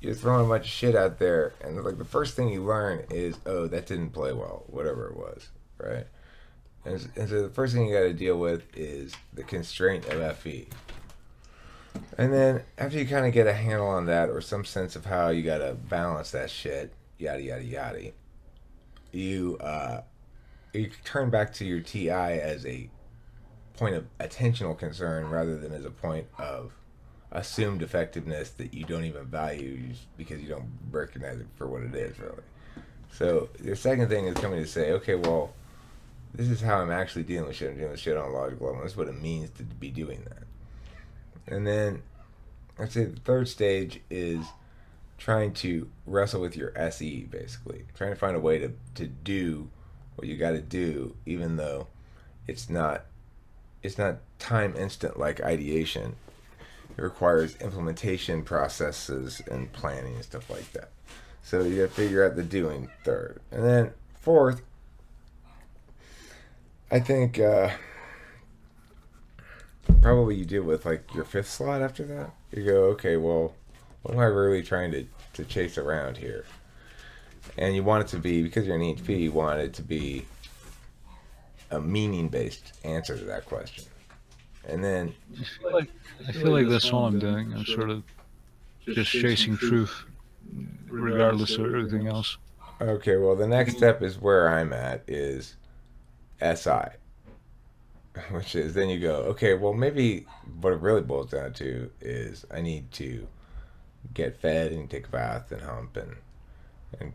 you're throwing a bunch of shit out there, and like the first thing you learn is, oh, that didn't play well, whatever it was, right? And so the first thing you got to deal with is the constraint of FE. And then after you kind of get a handle on that or some sense of how you got to balance that shit, yada yada yada, you you turn back to your TI as a point of attentional concern rather than as a point of assumed effectiveness that you don't even value because you don't recognize it for what it is, really. So the second thing is coming to say, okay, well, this is how I'm actually dealing with shit. I'm dealing with shit on a logical level. This is what it means to be doing that. And then I'd say the third stage is trying to wrestle with your SE, basically. Trying to find a way to do what you got to do, even though it's not time instant like ideation. It requires implementation processes and planning and stuff like that. So you got to figure out the doing third. And then fourth, I think probably you deal with like your fifth slot after that. You go, okay, well, what am I really trying to chase around here? And you want it to be, because you're an ENTP, you want it to be a meaning-based answer to that question. And then I feel like that's all I'm doing. I'm sort of just chasing truth, regardless of everything else. okay, well, the next step is where I'm at is SI, which is then you go, okay, well, maybe what it really boils down to is I need to get fed and take a bath and hump and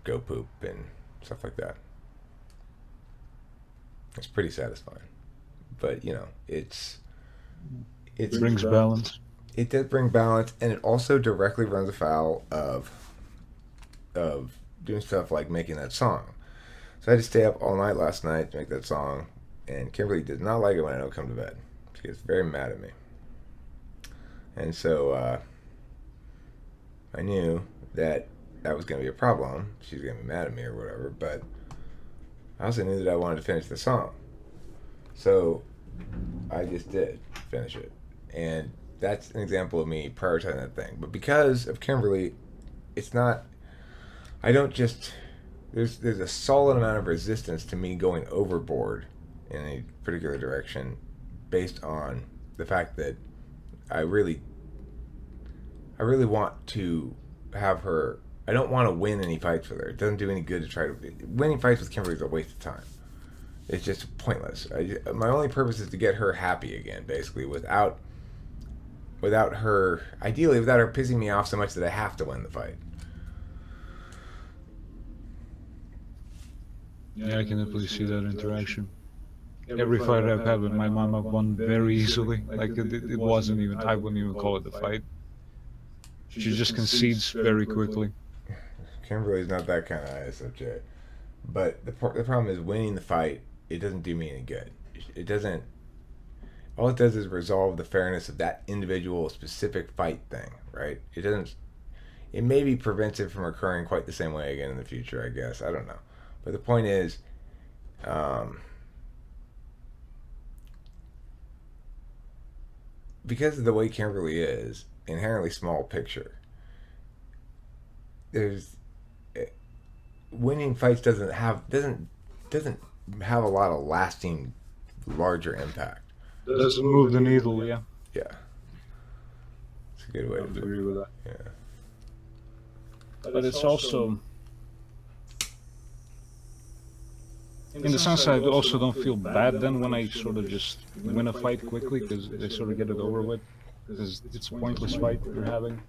go poop and stuff like that. It's pretty satisfying, but you know, It brings balance. it does bring balance, and it also directly runs afoul of doing stuff like making that song. So I had to stay up all night last night to make that song, and Kimberly did not like it when I don't come to bed. She gets very mad at me, and so I knew that was going to be a problem. She's going to be mad at me or whatever, but I also knew that I wanted to finish the song. So I just did finish it. And that's an example of me prioritizing that thing. But because of Kimberly, it's not, I don't just, there's a solid amount of resistance to me going overboard in a particular direction based on the fact that I really want to have her. I don't want to win any fights with her. It doesn't do any good to try to. Winning fights with Kimberly is a waste of time. It's just pointless. My only purpose is to get her happy again, basically, without her. Ideally, without her pissing me off so much that I have to win the fight. Yeah, I can definitely see that interaction. Every fight I've had with my mom, I've won very easily. Like it wasn't even. I wouldn't even call it a fight. She just concedes very quickly. Kimberly's not that kind of ISFJ. But the problem is winning the fight, it doesn't do me any good. It doesn't. All it does is resolve the fairness of that individual specific fight thing, right? It doesn't. It maybe prevents it from occurring quite the same way again in the future, I guess. I don't know. But the point is, because of the way Kimberly is, inherently small picture, there's winning fights doesn't have a lot of lasting larger impact. Doesn't move the needle, yeah. Yeah, it's a good way I to would put agree with that. it. Yeah. But it's also, in the sense, I also don't feel bad then when I sort of just win a fight quickly because they sort of get it over with. Because it's a pointless fight we're having.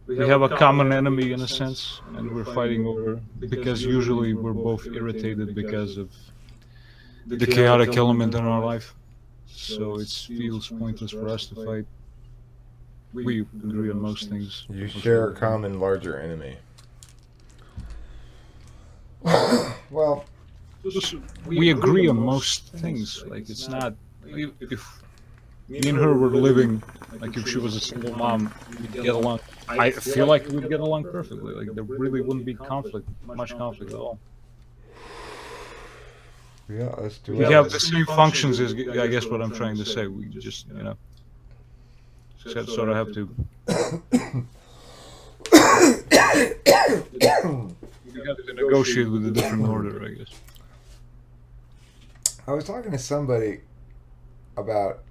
We have a common enemy in a sense, and we're fighting over because usually we're both irritated because of the chaotic element in our life. So it feels pointless for us to fight. We agree on most things. You share a common larger enemy. Well, We agree on most things. Like it's not if me and her were living, like if she was a single mom, we'd get along. I feel like we'd get along perfectly. Like there really wouldn't be much conflict at all. yeah, let's do We it. have the same functions as, I guess what I'm trying to say. We just sort of have to. You have to negotiate with a different order, I guess. I was talking to somebody about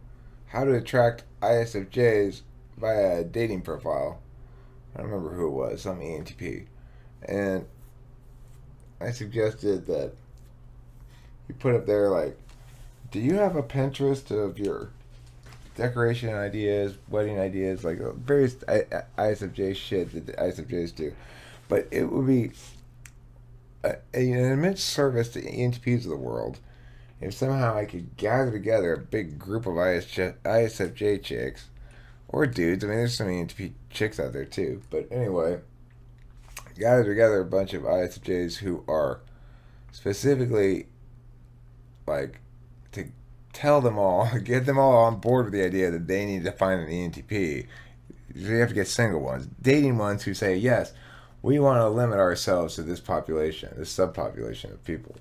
how to attract ISFJs via a dating profile. I don't remember who it was, some ENTP. And I suggested that you put up there, like, do you have a Pinterest of your decoration ideas, wedding ideas, like various ISFJ shit that the ISFJs do? But it would be an immense service to ENTPs of the world if somehow I could gather together a big group of ISFJ chicks or dudes. I mean, there's some ENTP chicks out there too. But anyway, gather together a bunch of ISFJs who are specifically like to tell them all, get them all on board with the idea that they need to find an ENTP. You have to get single ones, dating ones who say, yes, we want to limit ourselves to this population, this subpopulation of people,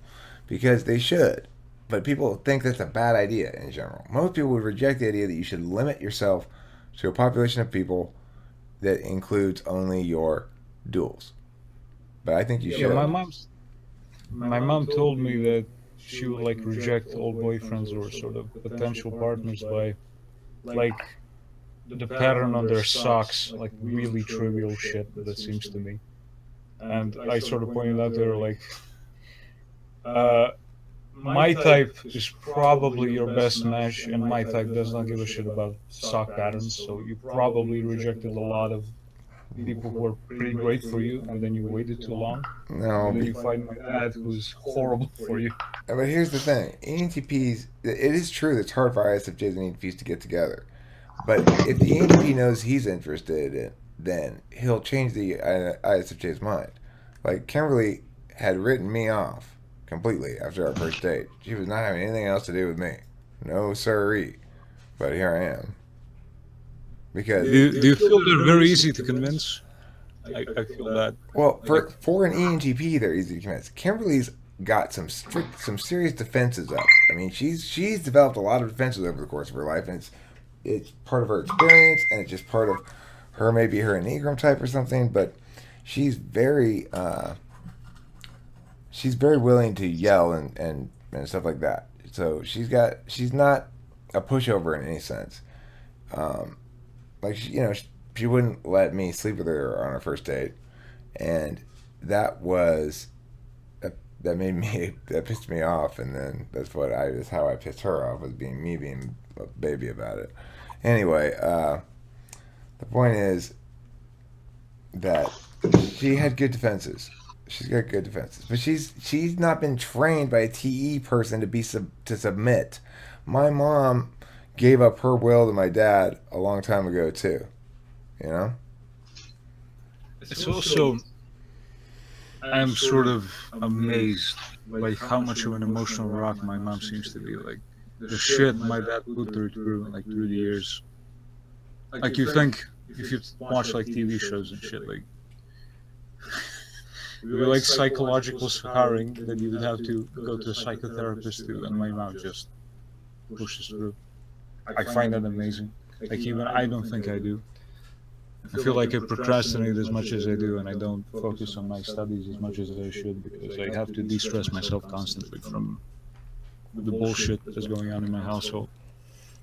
because they should. But people think that's a bad idea in general. Most people would reject the idea that you should limit yourself to a population of people that includes only your duals. But I think you should. My mom told me that she would like reject all boyfriends or sort of potential partners by like the pattern on their socks, like really trivial shit, that seems to me. And I sort of pointed out to her, like, my type is probably your best match, and my type does not give a shit about sock patterns, so you probably rejected a lot of people who are pretty great for you, and then you waited too long. No. And then you find my dad who's horrible for you. But here's the thing. ENTPs, it is true that it's hard for ISFJs and ENTPs to get together. But if the ENTP knows he's interested in, then he'll change the ISFJ's mind. Like, Kimberly had written me off completely after our first date. She was not having anything else to do with me. No siree. But here I am. Because do you feel they're very easy to convince? I feel that. Well, for an ENTP, they're easy to convince. Kimberly's got some serious defenses up. I mean, she's developed a lot of defenses over the course of her life, and it's part of her experience, and it's just part of her, maybe her Enneagram type or something. But she's very willing to yell and stuff like that. So she's not a pushover in any sense. Like, she wouldn't let me sleep with her on our first date, and that pissed me off, and then that's how I pissed her off, was being a baby about it. Anyway, the point is that she had good defenses. She's got good defenses, but she's not been trained by a TE person to submit. My mom gave up her will to my dad a long time ago too. It's also, I'm sort of amazed by how much of an emotional rock my mom seems to be. Like, the shit my dad put her through, like, through the years. Like, you think, if you watch, like, TV shows and shit, like, you're like psychological scarring that you would have to go to a psychotherapist to, and my mom just pushes through. I find that amazing. Like, even I don't think I do. I feel like I procrastinate as much as I do, and I don't focus on my studies as much as I should, because I have to de-stress myself constantly from the bullshit that's going on in my household.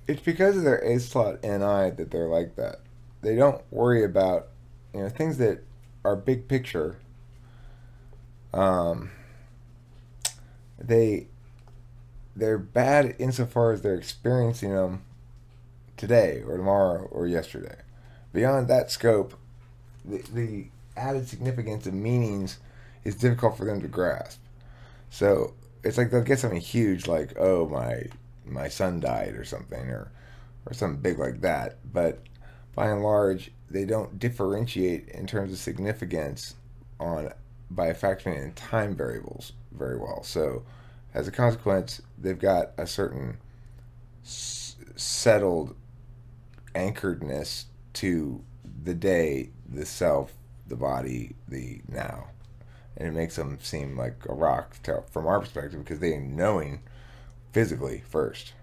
It's because of their A slot NI that they're like that. They don't worry about things that are big picture. They're bad insofar as they're experiencing them today or tomorrow or yesterday. Beyond that scope, the added significance of meanings is difficult for them to grasp. So it's like they'll get something huge like, oh, my son died or something, or something big like that. But by and large, they don't differentiate in terms of significance by factoring in time variables very well. So as a consequence, they've got a certain settled anchoredness to the day, the self, the body, the now. And it makes them seem like a rock from our perspective, because they are knowing physically first.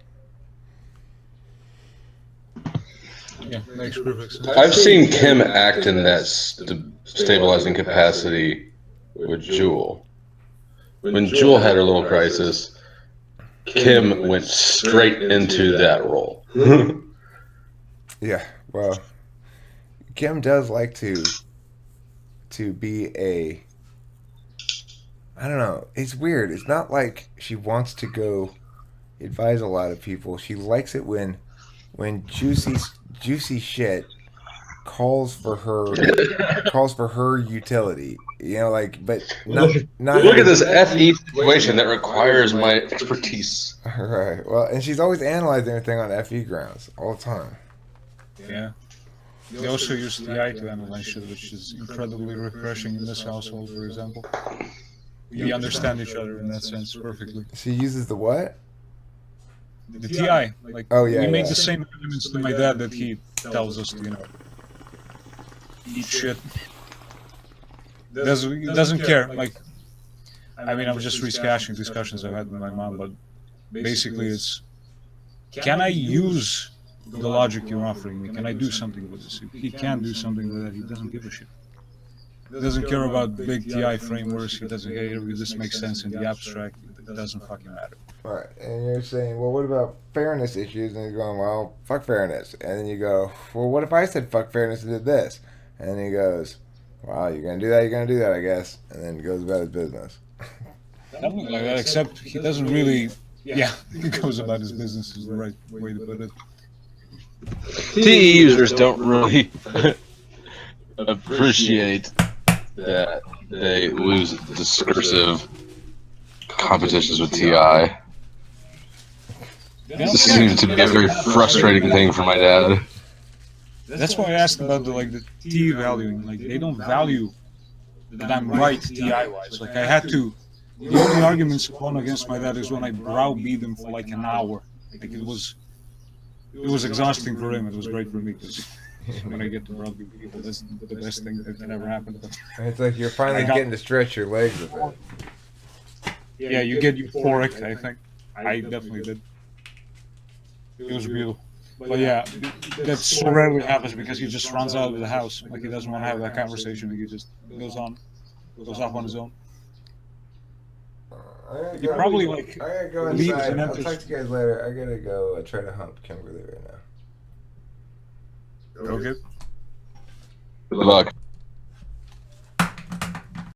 Yeah, makes perfect sense. I've seen Kim act in that stabilizing capacity with Jewel. When Jewel had her little crisis, Kim went straight into that role. Yeah, well, Kim does like to be a. I don't know. It's weird. It's not like she wants to go advise a lot of people. She likes it when juicy shit calls for her utility. You know, like, but not Look at this FE situation that requires my expertise. Right. Well, and she's always analyzing everything on FE grounds all the time. Yeah. They also use TI to analyze shit, which is incredibly refreshing in this household, for example. We understand each other in that sense perfectly. She uses the what? The TI, like, Oh, yeah, we make yeah. the same arguments to my dad that he tells us to, you know, eat shit. He doesn't care. Like, I mean, I'm just rehashing discussions I've had with my mom, but basically it's, can I use the logic you're offering me? Can I do something with this? If he can't do something with it, he doesn't give a shit. He doesn't care about big TI frameworks. He doesn't care if this makes sense in the abstract. It doesn't fucking matter. Right. And you're saying, well, what about fairness issues? And you're going, well, fuck fairness. And then you go, well, what if I said fuck fairness and did this? And then he goes, well, you're going to do that, you're going to do that, I guess. And then goes about his business. Something like that, except he doesn't really, yeah, he goes about his business is the right way to put it. TE users don't really appreciate that they lose discursive competitions with TI. This seems to be a very frustrating thing for my dad. That's why I asked about the TE valuing. Like, they don't value that I'm right TI wise. Like, I had to. The only arguments won against my dad is when I browbeat him for like an hour. Like, it was exhausting for him. It was great for me because when I get to browbeat people, that's the best thing that can ever happen. But It's like you're finally getting to stretch your legs a bit. yeah, you get euphoric, I think. I definitely did. It was beautiful. But yeah, that so rarely happens because he just runs out of the house. Like, he doesn't want to have that conversation. He just goes off on his own. You probably I gotta go leave inside. and I'll enters. talk to you guys later. I gotta go try to hump Kimberly right now. Okay. Good luck.